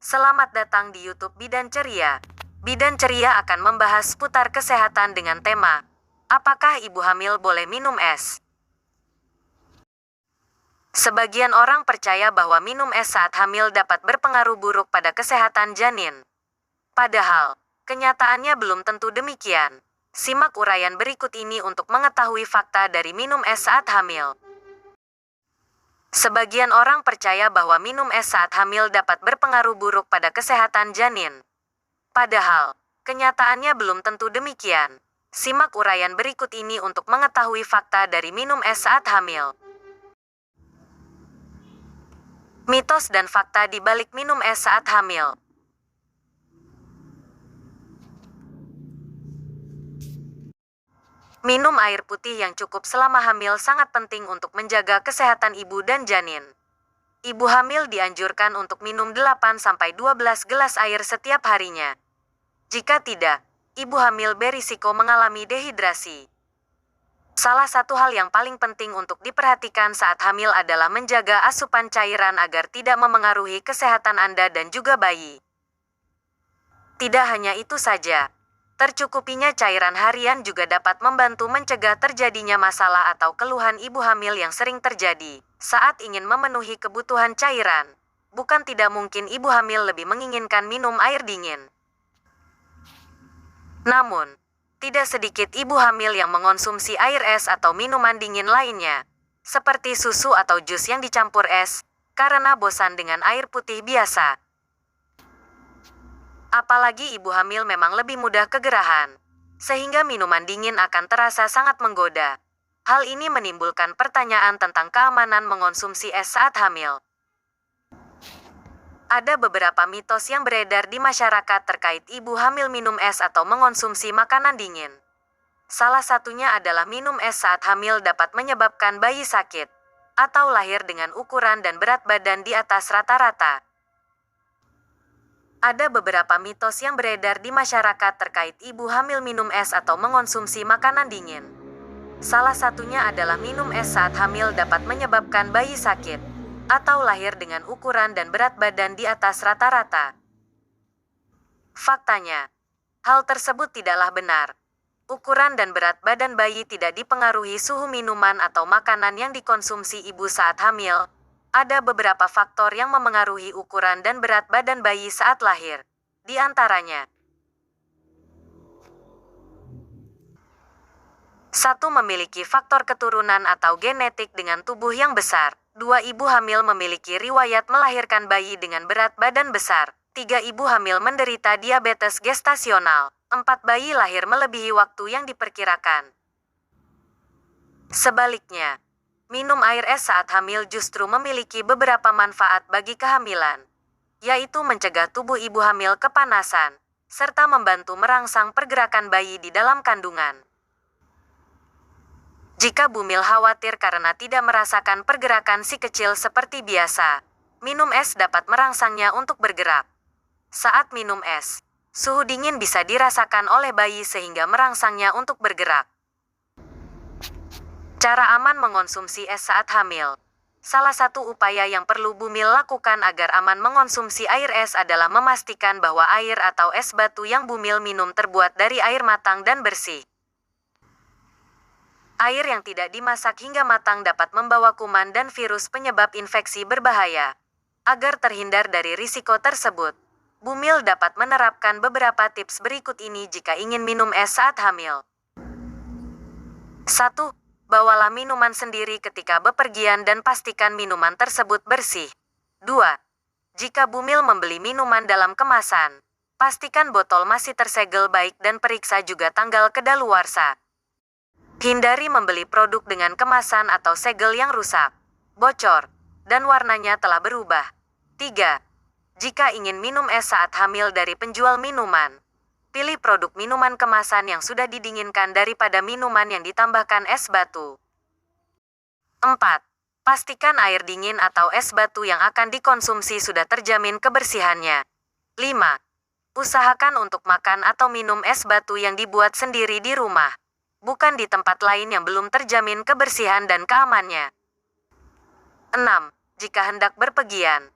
Selamat datang di YouTube Bidan Ceria. Bidan Ceria akan membahas seputar kesehatan dengan tema, apakah ibu hamil boleh minum es? Sebagian orang percaya bahwa minum es saat hamil dapat berpengaruh buruk pada kesehatan janin. Padahal, kenyataannya belum tentu demikian. Simak uraian berikut ini untuk mengetahui fakta dari minum es saat hamil. Sebagian orang percaya bahwa minum es saat hamil dapat berpengaruh buruk pada kesehatan janin. Padahal, kenyataannya belum tentu demikian. Simak uraian berikut ini untuk mengetahui fakta dari minum es saat hamil. Mitos dan fakta di balik minum es saat hamil. Minum air putih yang cukup selama hamil sangat penting untuk menjaga kesehatan ibu dan janin. Ibu hamil dianjurkan untuk minum 8-12 gelas air setiap harinya. Jika tidak, ibu hamil berisiko mengalami dehidrasi. Salah satu hal yang paling penting untuk diperhatikan saat hamil adalah menjaga asupan cairan agar tidak memengaruhi kesehatan Anda dan juga bayi. Tidak hanya itu saja, tercukupinya cairan harian juga dapat membantu mencegah terjadinya masalah atau keluhan ibu hamil yang sering terjadi saat ingin memenuhi kebutuhan cairan. Bukan tidak mungkin ibu hamil lebih menginginkan minum air dingin. Namun, tidak sedikit ibu hamil yang mengonsumsi air es atau minuman dingin lainnya, seperti susu atau jus yang dicampur es, karena bosan dengan air putih biasa. Apalagi ibu hamil memang lebih mudah kegerahan, sehingga minuman dingin akan terasa sangat menggoda. Hal ini menimbulkan pertanyaan tentang keamanan mengonsumsi es saat hamil. Ada beberapa mitos yang beredar di masyarakat terkait ibu hamil minum es atau mengonsumsi makanan dingin. Salah satunya adalah minum es saat hamil dapat menyebabkan bayi sakit, atau lahir dengan ukuran dan berat badan di atas rata-rata. Ada beberapa mitos yang beredar di masyarakat terkait ibu hamil minum es atau mengonsumsi makanan dingin. Salah satunya adalah minum es saat hamil dapat menyebabkan bayi sakit, atau lahir dengan ukuran dan berat badan di atas rata-rata. Faktanya, hal tersebut tidaklah benar. Ukuran dan berat badan bayi tidak dipengaruhi suhu minuman atau makanan yang dikonsumsi ibu saat hamil. Ada beberapa faktor yang memengaruhi ukuran dan berat badan bayi saat lahir. Di antaranya, 1. Memiliki faktor keturunan atau genetik dengan tubuh yang besar. 2. Ibu hamil memiliki riwayat melahirkan bayi dengan berat badan besar. 3. Ibu hamil menderita diabetes gestasional. 4. Bayi lahir melebihi waktu yang diperkirakan. Sebaliknya, minum air es saat hamil justru memiliki beberapa manfaat bagi kehamilan, yaitu mencegah tubuh ibu hamil kepanasan, serta membantu merangsang pergerakan bayi di dalam kandungan. Jika bumil khawatir karena tidak merasakan pergerakan si kecil seperti biasa, minum es dapat merangsangnya untuk bergerak. Saat minum es, suhu dingin bisa dirasakan oleh bayi sehingga merangsangnya untuk bergerak. Cara aman mengonsumsi es saat hamil. Salah satu upaya yang perlu bumil lakukan agar aman mengonsumsi air es adalah memastikan bahwa air atau es batu yang bumil minum terbuat dari air matang dan bersih. Air yang tidak dimasak hingga matang dapat membawa kuman dan virus penyebab infeksi berbahaya. Agar terhindar dari risiko tersebut, bumil dapat menerapkan beberapa tips berikut ini jika ingin minum es saat hamil. 1. Bawalah minuman sendiri ketika bepergian dan pastikan minuman tersebut bersih. 2. Jika bumil membeli minuman dalam kemasan, pastikan botol masih tersegel baik dan periksa juga tanggal kedaluarsa. Hindari membeli produk dengan kemasan atau segel yang rusak, bocor, dan warnanya telah berubah. 3. Jika ingin minum es saat hamil dari penjual minuman, pilih produk minuman kemasan yang sudah didinginkan daripada minuman yang ditambahkan es batu. 4. Pastikan air dingin atau es batu yang akan dikonsumsi sudah terjamin kebersihannya. 5. Usahakan untuk makan atau minum es batu yang dibuat sendiri di rumah, bukan di tempat lain yang belum terjamin kebersihan dan keamanannya. 6. Jika hendak berpergian,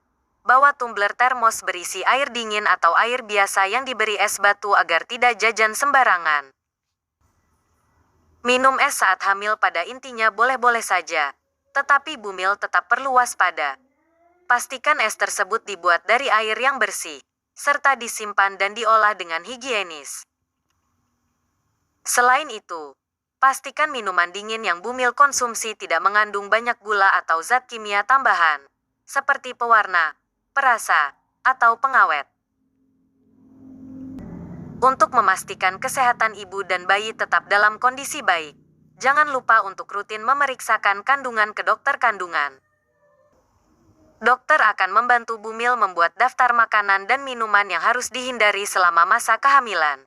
bawa tumbler termos berisi air dingin atau air biasa yang diberi es batu agar tidak jajan sembarangan. Minum es saat hamil pada intinya boleh-boleh saja, tetapi bumil tetap perlu waspada. Pastikan es tersebut dibuat dari air yang bersih, serta disimpan dan diolah dengan higienis. Selain itu, pastikan minuman dingin yang bumil konsumsi tidak mengandung banyak gula atau zat kimia tambahan, seperti pewarna, perasa, atau pengawet. Untuk memastikan kesehatan ibu dan bayi tetap dalam kondisi baik, jangan lupa untuk rutin memeriksakan kandungan ke dokter kandungan. Dokter akan membantu bumil membuat daftar makanan dan minuman yang harus dihindari selama masa kehamilan.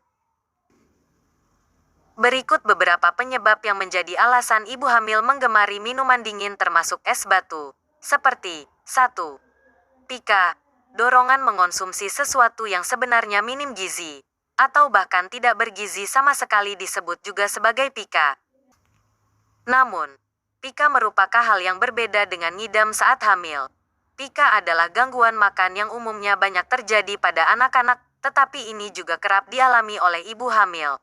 Berikut beberapa penyebab yang menjadi alasan ibu hamil menggemari minuman dingin termasuk es batu, seperti 1. Pika, dorongan mengonsumsi sesuatu yang sebenarnya minim gizi, atau bahkan tidak bergizi sama sekali disebut juga sebagai pika. Namun, pika merupakan hal yang berbeda dengan ngidam saat hamil. Pika adalah gangguan makan yang umumnya banyak terjadi pada anak-anak, tetapi ini juga kerap dialami oleh ibu hamil.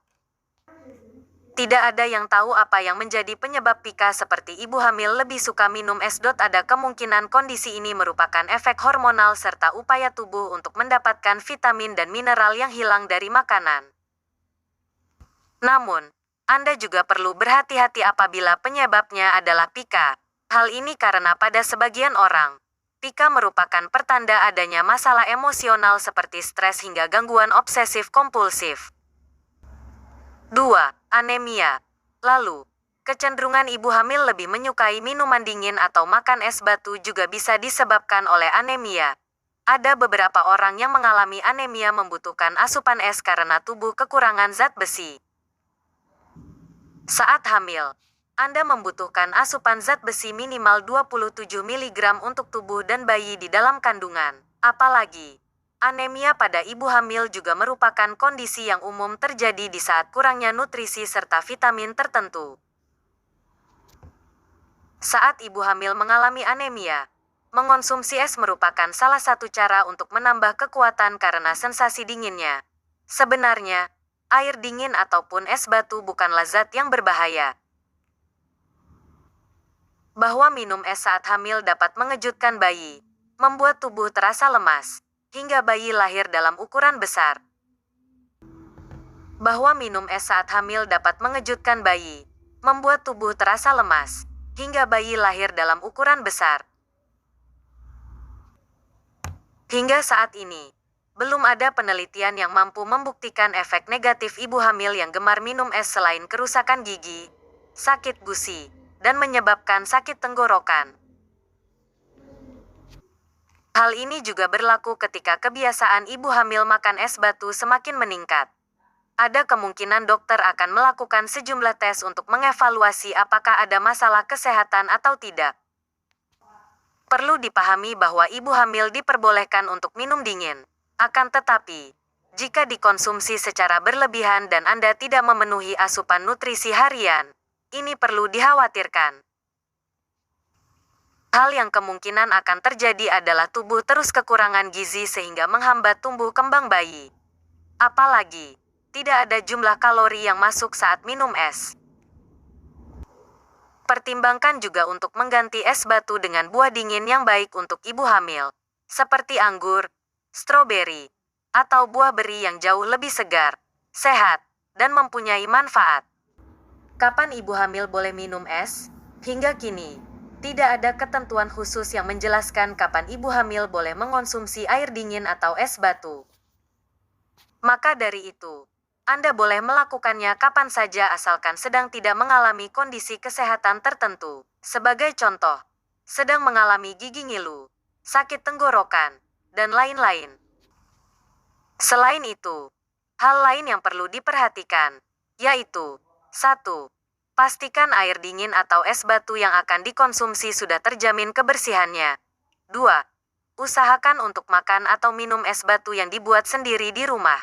Tidak ada yang tahu apa yang menjadi penyebab pika seperti ibu hamil lebih suka minum es. Ada kemungkinan kondisi ini merupakan efek hormonal serta upaya tubuh untuk mendapatkan vitamin dan mineral yang hilang dari makanan. Namun, Anda juga perlu berhati-hati apabila penyebabnya adalah pika. Hal ini karena pada sebagian orang, pika merupakan pertanda adanya masalah emosional seperti stres hingga gangguan obsesif-kompulsif. 2. Anemia. Lalu, kecenderungan ibu hamil lebih menyukai minuman dingin atau makan es batu juga bisa disebabkan oleh anemia. Ada beberapa orang yang mengalami anemia membutuhkan asupan es karena tubuh kekurangan zat besi. Saat hamil, Anda membutuhkan asupan zat besi minimal 27 mg untuk tubuh dan bayi di dalam kandungan. Apalagi, anemia pada ibu hamil juga merupakan kondisi yang umum terjadi di saat kurangnya nutrisi serta vitamin tertentu. Saat ibu hamil mengalami anemia, mengonsumsi es merupakan salah satu cara untuk menambah kekuatan karena sensasi dinginnya. Sebenarnya, air dingin ataupun es batu bukanlah zat yang berbahaya. Bahwa minum es saat hamil dapat mengejutkan bayi, membuat tubuh terasa lemas, hingga bayi lahir dalam ukuran besar. Bahwa minum es saat hamil dapat mengejutkan bayi, membuat tubuh terasa lemas, hingga bayi lahir dalam ukuran besar. Hingga saat ini, belum ada penelitian yang mampu membuktikan efek negatif ibu hamil yang gemar minum es selain kerusakan gigi, sakit gusi, dan menyebabkan sakit tenggorokan. Hal ini juga berlaku ketika kebiasaan ibu hamil makan es batu semakin meningkat. Ada kemungkinan dokter akan melakukan sejumlah tes untuk mengevaluasi apakah ada masalah kesehatan atau tidak. Perlu dipahami bahwa ibu hamil diperbolehkan untuk minum dingin. Akan tetapi, jika dikonsumsi secara berlebihan dan Anda tidak memenuhi asupan nutrisi harian, ini perlu dikhawatirkan. Hal yang kemungkinan akan terjadi adalah tubuh terus kekurangan gizi sehingga menghambat tumbuh kembang bayi. Apalagi, tidak ada jumlah kalori yang masuk saat minum es. Pertimbangkan juga untuk mengganti es batu dengan buah dingin yang baik untuk ibu hamil, seperti anggur, stroberi, atau buah beri yang jauh lebih segar, sehat, dan mempunyai manfaat. Kapan ibu hamil boleh minum es? Hingga kini, tidak ada ketentuan khusus yang menjelaskan kapan ibu hamil boleh mengonsumsi air dingin atau es batu. Maka dari itu, Anda boleh melakukannya kapan saja asalkan sedang tidak mengalami kondisi kesehatan tertentu. Sebagai contoh, sedang mengalami gigi ngilu, sakit tenggorokan, dan lain-lain. Selain itu, hal lain yang perlu diperhatikan, yaitu 1. Pastikan air dingin atau es batu yang akan dikonsumsi sudah terjamin kebersihannya. 2. Usahakan untuk makan atau minum es batu yang dibuat sendiri di rumah.